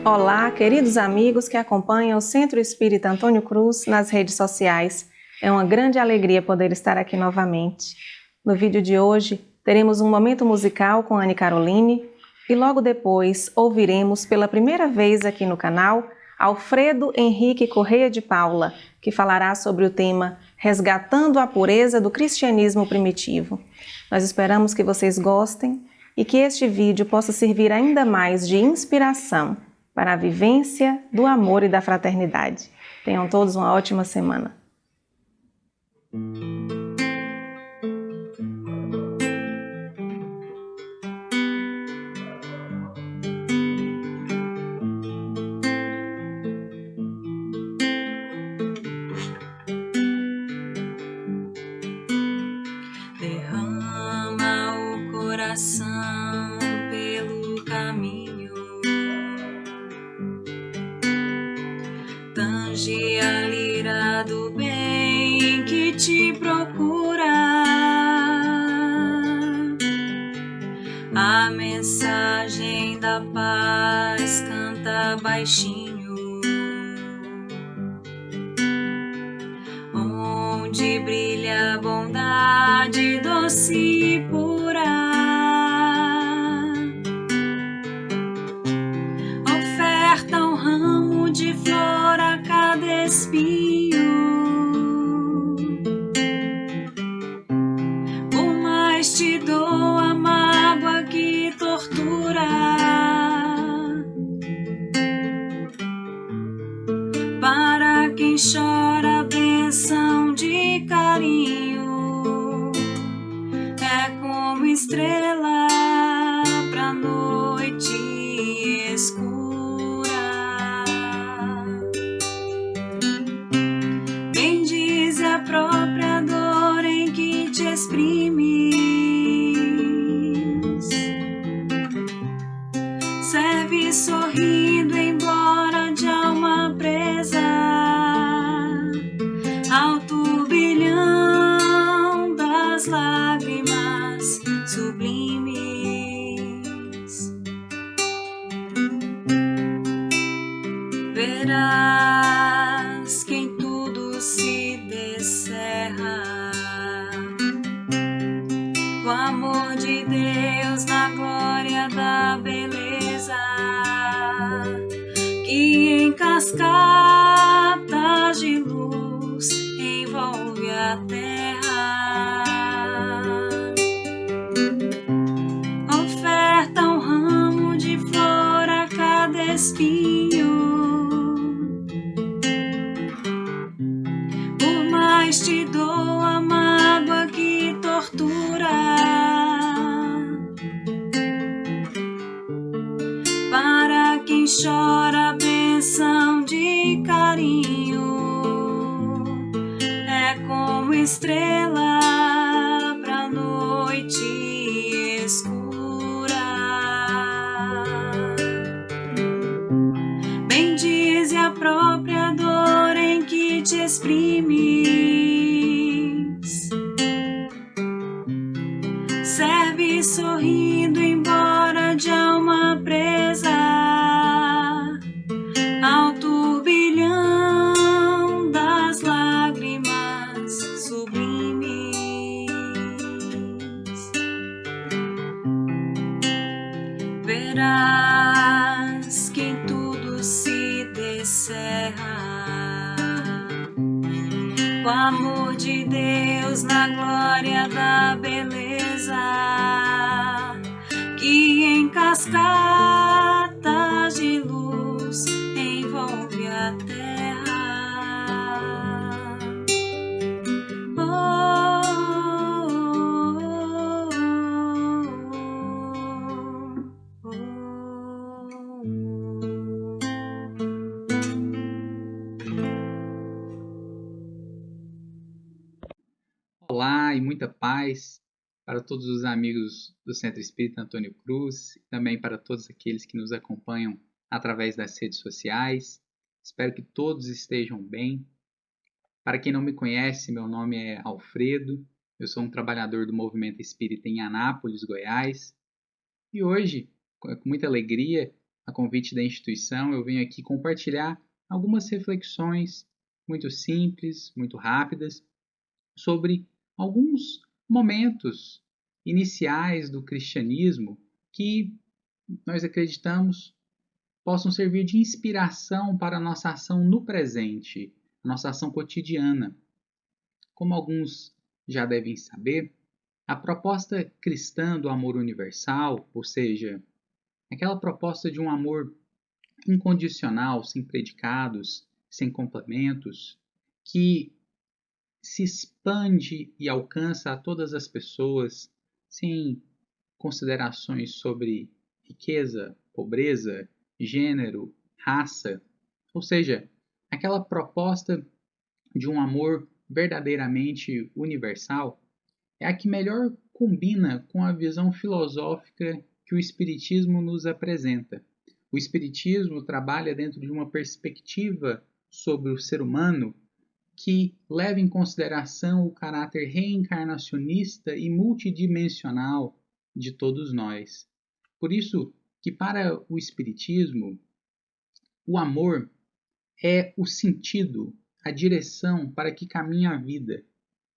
Olá, queridos amigos que acompanham o Centro Espírita Antônio Cruz nas redes sociais. É uma grande alegria poder estar aqui novamente. No vídeo de hoje, teremos um momento musical com Anne Caroline e logo depois ouviremos pela primeira vez aqui no canal Alfredo Henrique Correia de Paula, que falará sobre o tema Resgatando a Pureza do Cristianismo Primitivo. Nós esperamos que vocês gostem e que este vídeo possa servir ainda mais de inspiração para a vivência do amor e da fraternidade. Tenham todos uma ótima semana. Derrama o coração pelo caminho, tange a lira do bem que te procura. A mensagem da paz canta baixinho, onde brilha a bondade doce e pura. Oferta um ramo de flor a cada espinho, por mais te dou a mágoa que tortura. Para quem chora a bênção de carinho, é como estrela pra noite escura. Bendize a própria dor em que te exprimes, serve sorrindo embora de alma presa ao turbilhão das lágrimas sublimes. Verás que em tudo se descerra o amor de Deus na glória da beleza, que em cascatas de luz envolve a terra. Oferta um ramo de flor a cada espinho, por mais te dou a mágoa que tortura. Para quem chora a bênção de carinho, é como estrela pra noite escura. Bendize a própria dor em que te exprimes, serve sorrindo embora de alma presa ao turbilhão das lágrimas sublimes. Verás que em tudo se descerra o amor de Deus na glória da beleza, que em cascatas de luz envolve a terra. Olá e muita paz para todos os amigos do Centro Espírita Antônio Cruz e também para todos aqueles que nos acompanham através das redes sociais. Espero que todos estejam bem. Para quem não me conhece, meu nome é Alfredo, eu sou um trabalhador do Movimento Espírita em Anápolis, Goiás. E hoje, com muita alegria, a convite da instituição, eu venho aqui compartilhar algumas reflexões muito simples, muito rápidas, sobre alguns momentos iniciais do cristianismo que nós acreditamos possam servir de inspiração para a nossa ação no presente, a nossa ação cotidiana. Como alguns já devem saber, a proposta cristã do amor universal, ou seja, aquela proposta de um amor incondicional, sem predicados, sem complementos, que se expande e alcança a todas as pessoas, sem considerações sobre riqueza, pobreza, gênero, raça, ou seja, aquela proposta de um amor verdadeiramente universal é a que melhor combina com a visão filosófica que o Espiritismo nos apresenta. O Espiritismo trabalha dentro de uma perspectiva sobre o ser humano que leva em consideração o caráter reencarnacionista e multidimensional de todos nós. Por isso que para o Espiritismo, o amor é o sentido, a direção para que caminha a vida.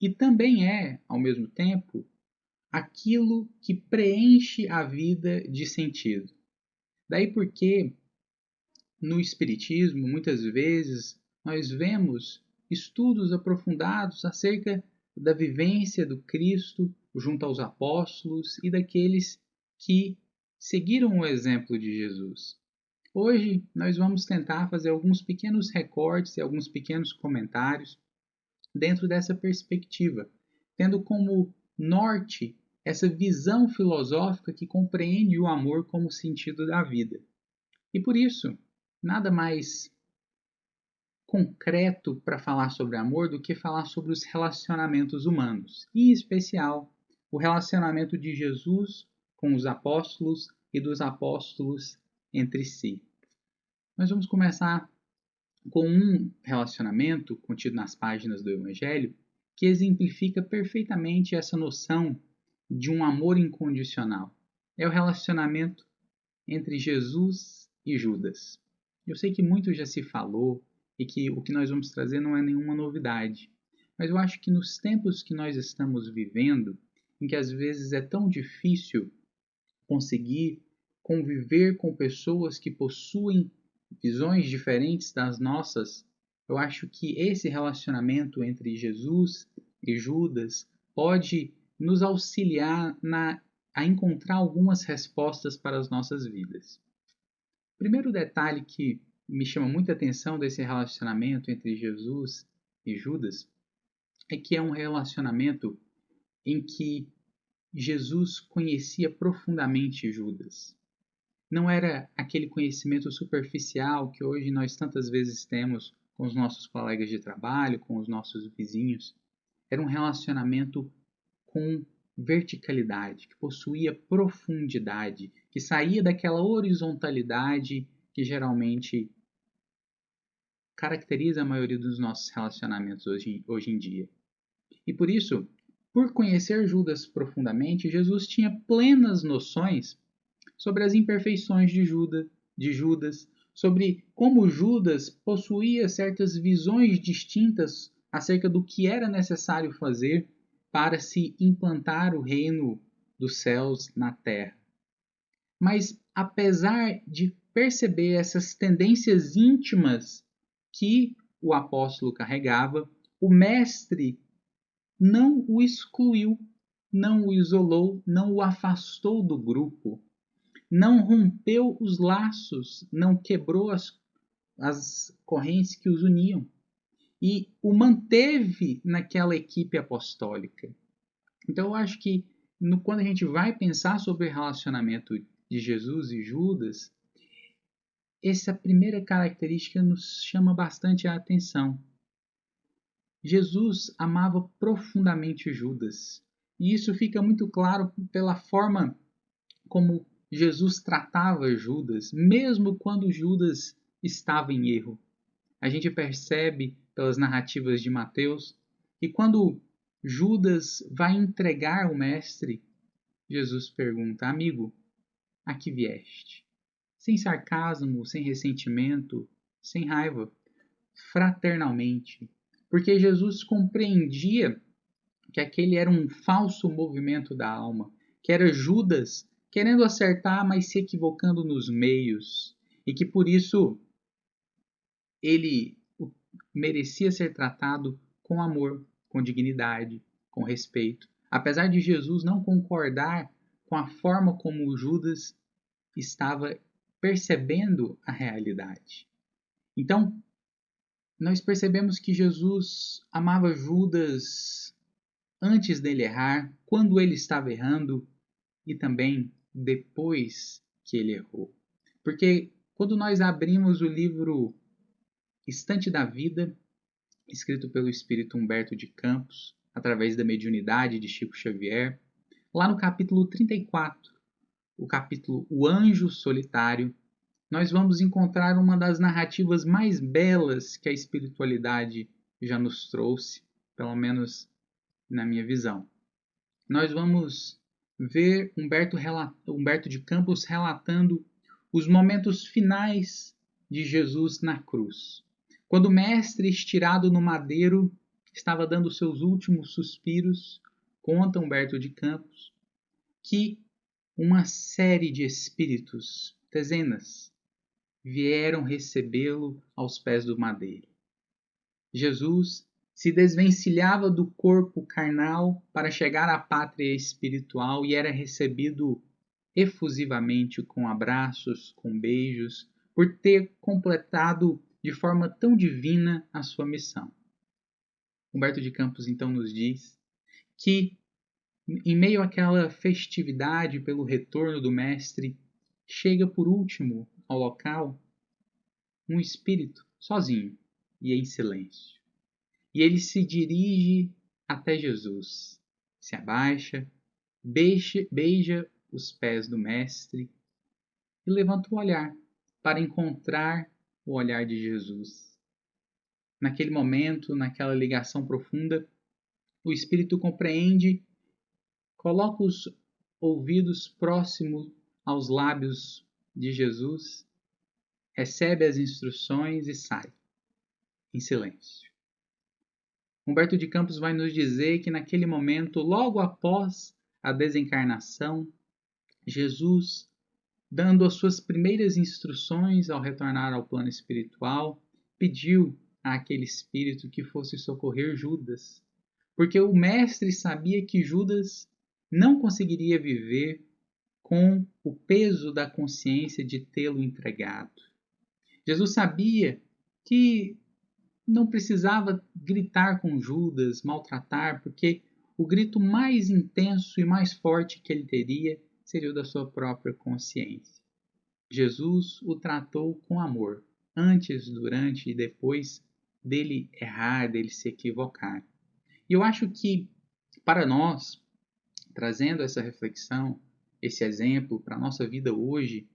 E também é, ao mesmo tempo, aquilo que preenche a vida de sentido. Daí porque, no Espiritismo, muitas vezes, nós vemos estudos aprofundados acerca da vivência do Cristo junto aos apóstolos e daqueles que seguiram o exemplo de Jesus. Hoje, nós vamos tentar fazer alguns pequenos recortes e alguns pequenos comentários dentro dessa perspectiva, tendo como norte essa visão filosófica que compreende o amor como sentido da vida. E por isso, nada mais concreto para falar sobre amor do que falar sobre os relacionamentos humanos, e em especial o relacionamento de Jesus com os apóstolos e dos apóstolos entre si. Nós vamos começar com um relacionamento contido nas páginas do Evangelho que exemplifica perfeitamente essa noção de um amor incondicional. É o relacionamento entre Jesus e Judas. Eu sei que muito já se falou e que o que nós vamos trazer não é nenhuma novidade, mas eu acho que nos tempos que nós estamos vivendo, em que às vezes é tão difícil conseguir conviver com pessoas que possuem visões diferentes das nossas, eu acho que esse relacionamento entre Jesus e Judas pode nos auxiliar a encontrar algumas respostas para as nossas vidas. O primeiro detalhe que me chama muita atenção desse relacionamento entre Jesus e Judas é que é um relacionamento em que Jesus conhecia profundamente Judas. Não era aquele conhecimento superficial que hoje nós tantas vezes temos com os nossos colegas de trabalho, com os nossos vizinhos. Era um relacionamento com verticalidade, que possuía profundidade, que saía daquela horizontalidade que geralmente caracteriza a maioria dos nossos relacionamentos hoje em dia. E por isso, por conhecer Judas profundamente, Jesus tinha plenas noções sobre as imperfeições de Judas, sobre como Judas possuía certas visões distintas acerca do que era necessário fazer para se implantar o reino dos céus na terra. Mas, apesar de perceber essas tendências íntimas que o apóstolo carregava, o mestre não o excluiu, não o isolou, não o afastou do grupo, não rompeu os laços, não quebrou as correntes que os uniam e o manteve naquela equipe apostólica. Então eu acho que quando a gente vai pensar sobre o relacionamento de Jesus e Judas, essa primeira característica nos chama bastante a atenção. Jesus amava profundamente Judas, e isso fica muito claro pela forma como Jesus tratava Judas, mesmo quando Judas estava em erro. A gente percebe pelas narrativas de Mateus que quando Judas vai entregar o mestre, Jesus pergunta: amigo, a que vieste? sem sarcasmo, sem ressentimento, sem raiva, fraternalmente. Porque Jesus compreendia que aquele era um falso movimento da alma, que era Judas querendo acertar, mas se equivocando nos meios, e que por isso ele merecia ser tratado com amor, com dignidade, com respeito. Apesar de Jesus não concordar com a forma como Judas estava percebendo a realidade. Então, nós percebemos que Jesus amava Judas antes dele errar, quando ele estava errando e também depois que ele errou. Porque quando nós abrimos o livro Estante da Vida, escrito pelo espírito Humberto de Campos, através da mediunidade de Chico Xavier, lá no capítulo 34, o capítulo O Anjo Solitário, nós vamos encontrar uma das narrativas mais belas que a espiritualidade já nos trouxe, pelo menos na minha visão. Nós vamos ver Humberto de Campos relatando os momentos finais de Jesus na cruz. Quando o mestre, estirado no madeiro, estava dando seus últimos suspiros, conta Humberto de Campos que uma série de espíritos, dezenas, vieram recebê-lo aos pés do madeiro. Jesus se desvencilhava do corpo carnal para chegar à pátria espiritual e era recebido efusivamente com abraços, com beijos, por ter completado de forma tão divina a sua missão. Humberto de Campos então nos diz que, em meio àquela festividade pelo retorno do mestre, chega por último ao local um espírito sozinho e em silêncio. E ele se dirige até Jesus, se abaixa, beija os pés do mestre e levanta o olhar para encontrar o olhar de Jesus. Naquele momento, naquela ligação profunda, o espírito compreende, coloca os ouvidos próximos aos lábios de Jesus, recebe as instruções e sai, em silêncio. Humberto de Campos vai nos dizer que naquele momento, logo após a desencarnação, Jesus, dando as suas primeiras instruções ao retornar ao plano espiritual, pediu àquele espírito que fosse socorrer Judas, porque o mestre sabia que Judas não conseguiria viver com o peso da consciência de tê-lo entregado. Jesus sabia que não precisava gritar com Judas, maltratar, porque o grito mais intenso e mais forte que ele teria seria o da sua própria consciência. Jesus o tratou com amor, antes, durante e depois dele errar, dele se equivocar. E eu acho que, para nós, trazendo essa reflexão, esse exemplo para a nossa vida hoje,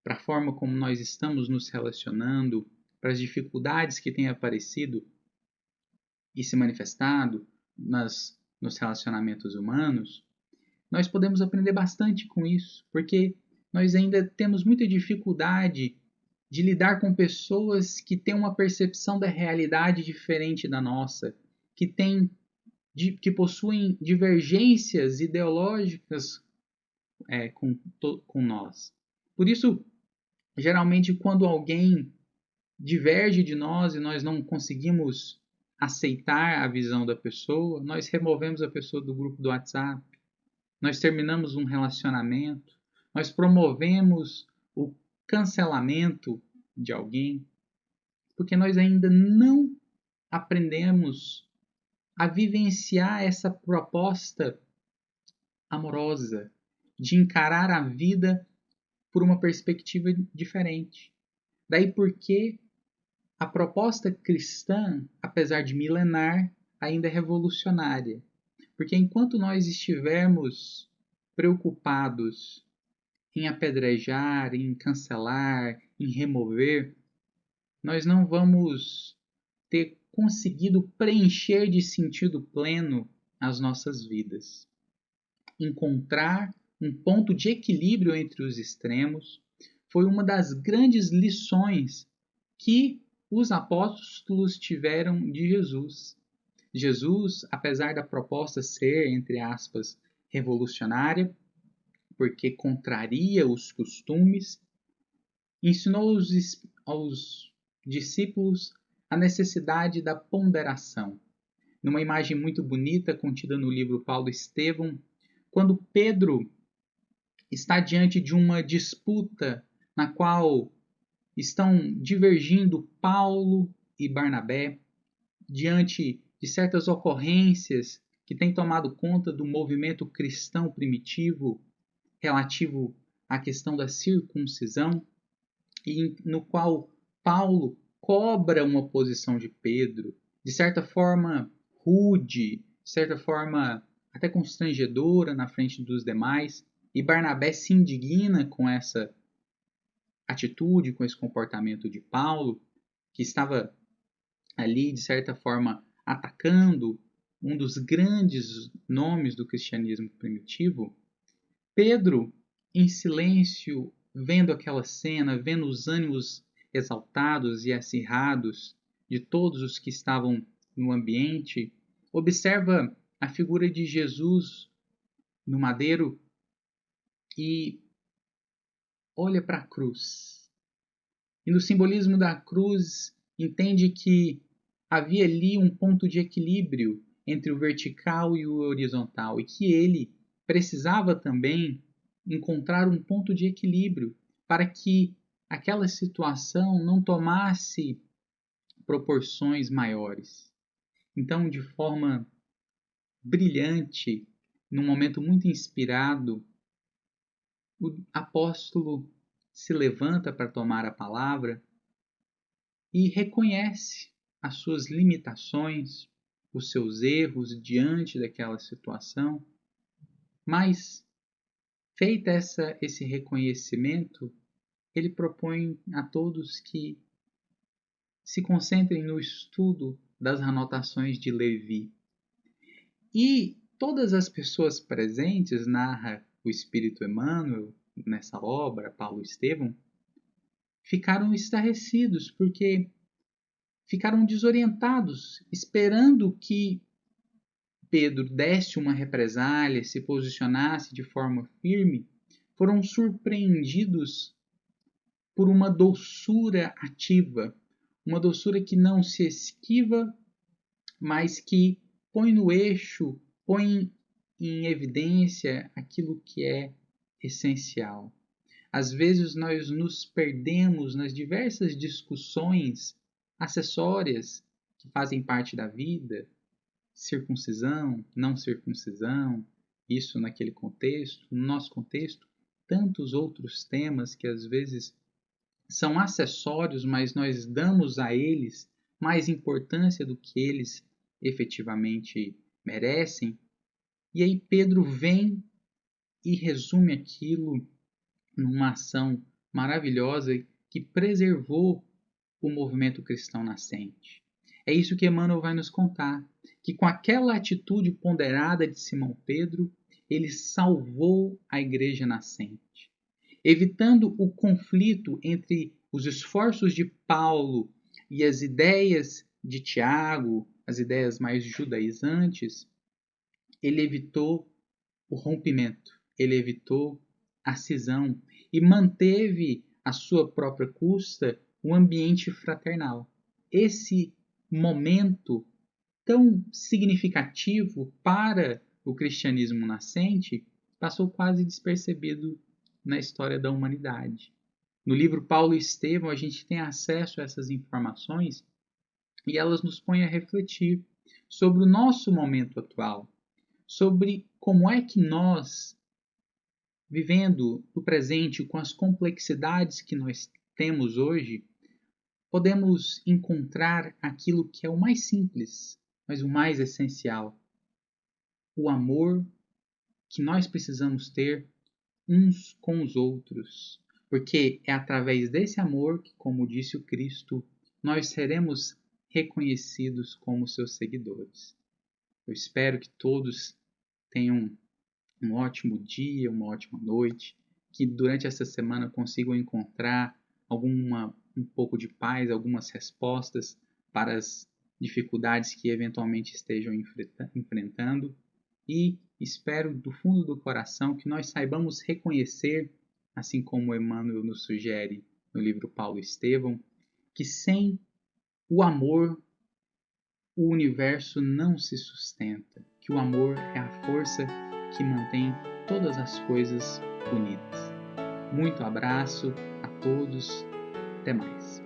para a forma como nós estamos nos relacionando, para as dificuldades que têm aparecido e se manifestado nos relacionamentos humanos, nós podemos aprender bastante com isso, porque nós ainda temos muita dificuldade de lidar com pessoas que têm uma percepção da realidade diferente da nossa, que possuem divergências ideológicas com nós. Por isso, geralmente, quando alguém diverge de nós e nós não conseguimos aceitar a visão da pessoa, nós removemos a pessoa do grupo do WhatsApp, nós terminamos um relacionamento, nós promovemos o cancelamento de alguém, porque nós ainda não aprendemos a vivenciar essa proposta amorosa de encarar a vida por uma perspectiva diferente. Daí porque a proposta cristã, apesar de milenar, ainda é revolucionária. Porque enquanto nós estivermos preocupados em apedrejar, em cancelar, em remover, nós não vamos ter conseguido preencher de sentido pleno as nossas vidas. Encontrar um ponto de equilíbrio entre os extremos, foi uma das grandes lições que os apóstolos tiveram de Jesus. Jesus, apesar da proposta ser, entre aspas, revolucionária, porque contraria os costumes, ensinou aos discípulos a necessidade da ponderação. Numa imagem muito bonita contida no livro Paulo Estevão, quando Pedro está diante de uma disputa na qual estão divergindo Paulo e Barnabé, diante de certas ocorrências que têm tomado conta do movimento cristão primitivo relativo à questão da circuncisão, e no qual Paulo cobra uma posição de Pedro, de certa forma rude, de certa forma até constrangedora na frente dos demais, e Barnabé se indigna com essa atitude, com esse comportamento de Paulo, que estava ali, de certa forma, atacando um dos grandes nomes do cristianismo primitivo. Pedro, em silêncio, vendo aquela cena, vendo os ânimos exaltados e acirrados de todos os que estavam no ambiente, observa a figura de Jesus no madeiro e olha para a cruz. E no simbolismo da cruz, entende que havia ali um ponto de equilíbrio entre o vertical e o horizontal, e que ele precisava também encontrar um ponto de equilíbrio para que aquela situação não tomasse proporções maiores. Então, de forma brilhante, num momento muito inspirado, o apóstolo se levanta para tomar a palavra e reconhece as suas limitações, os seus erros diante daquela situação, mas, feita esse reconhecimento, ele propõe a todos que se concentrem no estudo das anotações de Levi. E todas as pessoas presentes, narra o Espírito Emmanuel nessa obra, Paulo Estevão, ficaram estarrecidos, porque ficaram desorientados, esperando que Pedro desse uma represália, se posicionasse de forma firme, foram surpreendidos por uma doçura ativa, uma doçura que não se esquiva, mas que põe no eixo, põe em evidência aquilo que é essencial. Às vezes nós nos perdemos nas diversas discussões acessórias que fazem parte da vida, circuncisão, não circuncisão, isso naquele contexto, no nosso contexto, tantos outros temas que às vezes são acessórios, mas nós damos a eles mais importância do que eles efetivamente merecem. E aí Pedro vem e resume aquilo numa ação maravilhosa que preservou o movimento cristão nascente. É isso que Emmanuel vai nos contar, que com aquela atitude ponderada de Simão Pedro, ele salvou a igreja nascente, evitando o conflito entre os esforços de Paulo e as ideias de Tiago, as ideias mais judaizantes. Ele evitou o rompimento, ele evitou a cisão e manteve à sua própria custa um ambiente fraternal. Esse momento tão significativo para o cristianismo nascente passou quase despercebido na história da humanidade. No livro Paulo e Estevão, a gente tem acesso a essas informações e elas nos põem a refletir sobre o nosso momento atual, sobre como é que nós, vivendo o presente com as complexidades que nós temos hoje, podemos encontrar aquilo que é o mais simples, mas o mais essencial: o amor que nós precisamos ter uns com os outros, porque é através desse amor que, como disse o Cristo, nós seremos reconhecidos como seus seguidores. Eu espero que todos tenham um ótimo dia, uma ótima noite, que durante essa semana consigam encontrar um pouco de paz, algumas respostas para as dificuldades que eventualmente estejam enfrentando. E espero do fundo do coração que nós saibamos reconhecer, assim como Emmanuel nos sugere no livro Paulo Estevão, que sem o amor o universo não se sustenta, que o amor é a força que mantém todas as coisas unidas. Muito abraço a todos, até mais.